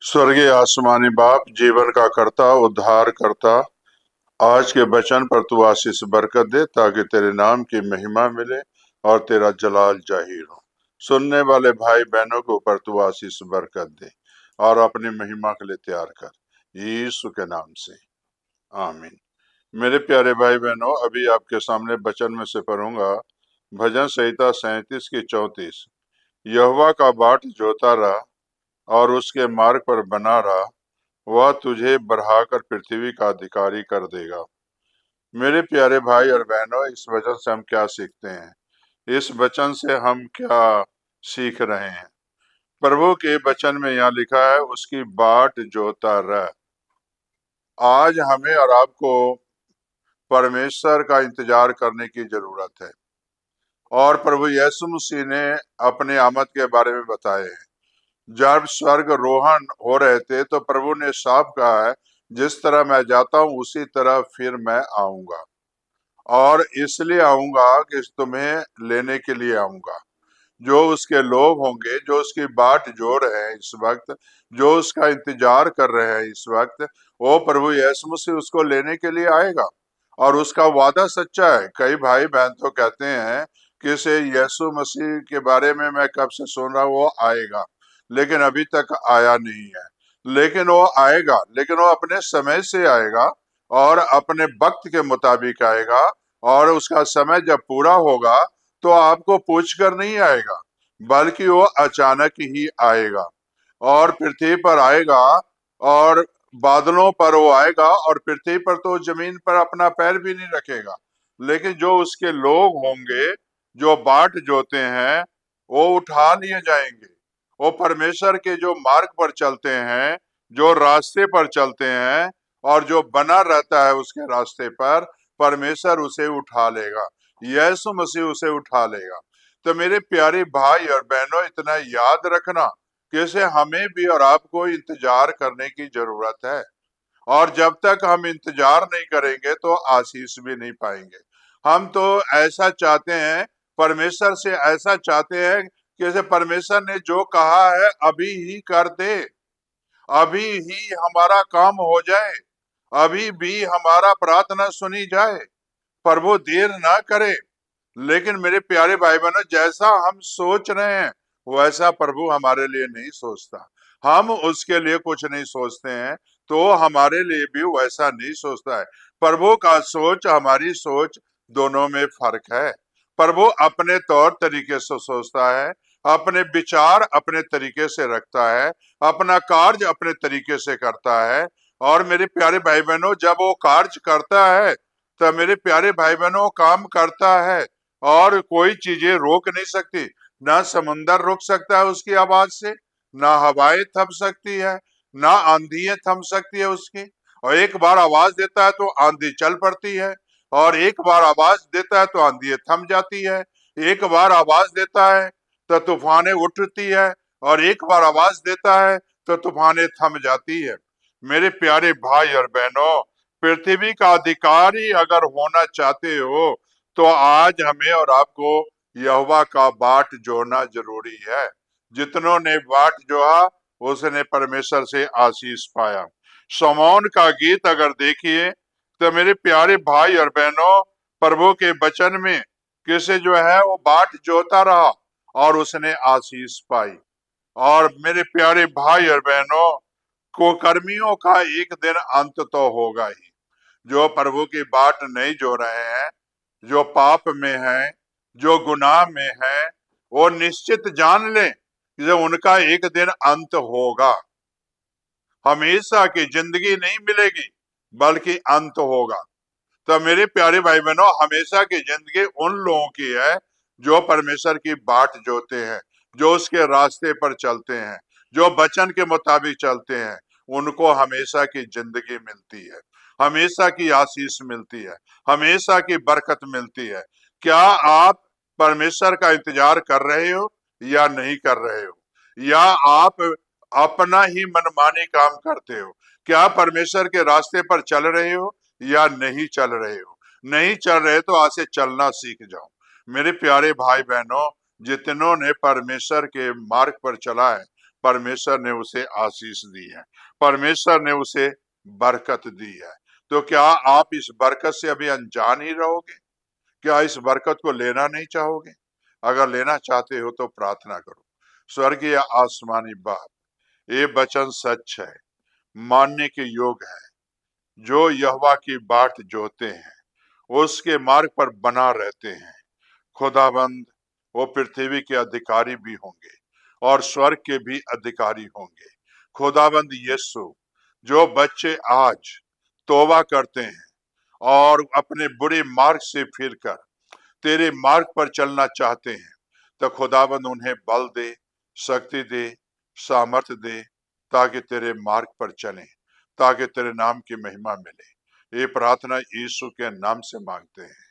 स्वर्गीय आसमानी बाप, जीवन का कर्ता, उद्धार करता, आज के वचन पर तू आशीष बरकत दे ताकि तेरे नाम की महिमा मिले और तेरा जलाल जाहिर हो। सुनने वाले भाई बहनों के ऊपर तू आशीष बरकत दे और अपनी महिमा के लिए तैयार कर, यीशु के नाम से, आमीन। मेरे प्यारे भाई बहनों, अभी आपके सामने वचन में से पढ़ूंगा भजन संहिता 37 की 34। यहोवा का बाट जोता रहा और उसके मार्ग पर बना रहा, वह तुझे बढ़ाकर पृथ्वी का अधिकारी कर देगा। मेरे प्यारे भाई और बहनों, इस वचन से हम क्या सीखते हैं? इस वचन से हम क्या सीख रहे हैं? प्रभु के वचन में यहाँ लिखा है, उसकी बाट जोता रह। आज हमें और आपको परमेश्वर का इंतजार करने की जरूरत है और प्रभु यीशु मसीह ने अपने आमद के बारे में बताए हैं। जब स्वर्ग रोहन हो रहे थे तो प्रभु ने साफ कहा है, जिस तरह मैं जाता हूं उसी तरह फिर मैं आऊंगा, और इसलिए आऊंगा कि तुम्हें लेने के लिए आऊंगा। जो उसके लोग होंगे, जो उसकी बाट जोड़ रहे हैं इस वक्त, जो उसका इंतजार कर रहे हैं इस वक्त, वो प्रभु यीशु मसीह उसको लेने के लिए आएगा और उसका वादा सच्चा है। कई भाई बहन तो कहते हैं कि से यीशु मसीह के बारे में मैं कब से सुन रहा हूं, वो आएगा, लेकिन अभी तक आया नहीं है। लेकिन वो आएगा, लेकिन वो अपने समय से आएगा और अपने वक्त के मुताबिक आएगा, और उसका समय जब पूरा होगा तो आपको पूछ कर नहीं आएगा, बल्कि वो अचानक ही आएगा और पृथ्वी पर आएगा, और बादलों पर वो आएगा और पृथ्वी पर तो जमीन पर अपना पैर भी नहीं रखेगा। लेकिन जो उसके लोग होंगे, जो बाट जोते हैं, वो उठा लिए जाएंगे। वो परमेश्वर के जो मार्ग पर चलते हैं, जो रास्ते पर चलते हैं और जो बना रहता है उसके रास्ते पर, परमेश्वर उसे उठा लेगा, यीशु मसीह उसे उठा लेगा। तो मेरे प्यारे भाई और बहनों, इतना याद रखना कि इसे हमें भी और आपको इंतजार करने की जरूरत है, और जब तक हम इंतजार नहीं करेंगे तो आशीष भी नहीं पाएंगे। हम तो ऐसा चाहते हैं, परमेश्वर से ऐसा चाहते हैं कि जैसे परमेश्वर ने जो कहा है अभी ही कर दे, अभी ही हमारा काम हो जाए, अभी भी हमारा प्रार्थना सुनी जाए, प्रभु देर ना करे। लेकिन मेरे प्यारे भाई बहनों, जैसा हम सोच रहे हैं वैसा प्रभु हमारे लिए नहीं सोचता। हम उसके लिए कुछ नहीं सोचते हैं तो हमारे लिए भी वैसा नहीं सोचता है। प्रभु का सोच, हमारी सोच, दोनों में फर्क है। प्रभु अपने तौर तरीके से सोचता है, अपने विचार अपने तरीके से रखता है, अपना कार्य अपने तरीके से करता है। और मेरे प्यारे भाई बहनों, जब वो कार्य करता है तो मेरे प्यारे भाई बहनों, काम करता है और कोई चीजें रोक नहीं सकती। ना समुंदर रोक सकता है उसकी आवाज से, ना हवाएं थम सकती है, ना आंधियां थम सकती है उसकी। और एक बार आवाज देता है तो आंधी चल पड़ती है, और एक बार आवाज देता है तो आंधी थम जाती है। एक बार आवाज देता है तो तूफानें उठती है, और एक बार आवाज देता है तो तूफानें थम जाती है। मेरे प्यारे भाई और बहनों, पृथ्वी का अधिकारी अगर होना चाहते हो तो आज हमें और आपको यहोवा का बाट जोड़ना जरूरी है। जितनों ने बाट जोड़ा उसने परमेश्वर से आशीष पाया। शमौन का गीत अगर देखिए तो मेरे प्यारे भाई और बहनों, प्रभु के वचन में किसे जो है वो बाट जोता रहा और उसने आशीष पाई। और मेरे प्यारे भाई और बहनों, कुकर्मियों का एक दिन अंत तो होगा ही। जो प्रभु की बाट नहीं जो रहे हैं, जो पाप में हैं, जो गुनाह में हैं, वो निश्चित जान लें कि जब उनका एक दिन अंत होगा, हमेशा की जिंदगी नहीं मिलेगी बल्कि अंत होगा। तो मेरे प्यारे भाई बहनों, हमेशा की जिंदगी उन लोगों की है जो परमेश्वर की बाट जोते हैं, जो उसके रास्ते पर चलते हैं, जो वचन के मुताबिक चलते हैं। उनको हमेशा की जिंदगी मिलती है, हमेशा की आशीष मिलती है, हमेशा की बरकत मिलती है। क्या आप परमेश्वर का इंतजार कर रहे हो या नहीं कर रहे हो? या आप अपना ही मनमानी काम करते हो? क्या परमेश्वर के रास्ते पर चल रहे हो या नहीं चल रहे हो? नहीं चल रहे तो आज से चलना सीख जाओ। मेरे प्यारे भाई बहनों, जितनों ने परमेश्वर के मार्ग पर चला है, परमेश्वर ने उसे आशीष दी है, परमेश्वर ने उसे बरकत दी है। तो क्या आप इस बरकत से अभी अनजान ही रहोगे? क्या इस बरकत को लेना नहीं चाहोगे? अगर लेना चाहते हो तो प्रार्थना करो। स्वर्गीय आसमानी बाप, ये वचन सच है, मानने के योग है। जो यहोवा की बाट जोते हैं, उसके मार्ग पर बना रहते हैं, खुदाबंद वो पृथ्वी के अधिकारी भी होंगे और स्वर्ग के भी अधिकारी होंगे। खुदाबंद यीशु, जो बच्चे आज तौबा करते हैं और अपने बुरे मार्ग से फिरकर तेरे मार्ग पर चलना चाहते हैं, तो खुदाबंद उन्हें बल दे, शक्ति दे, सामर्थ दे, ताकि तेरे मार्ग पर चलें, ताकि तेरे नाम की महिमा मिले। ये प्रार्थना यीशु के नाम से मांगते हैं।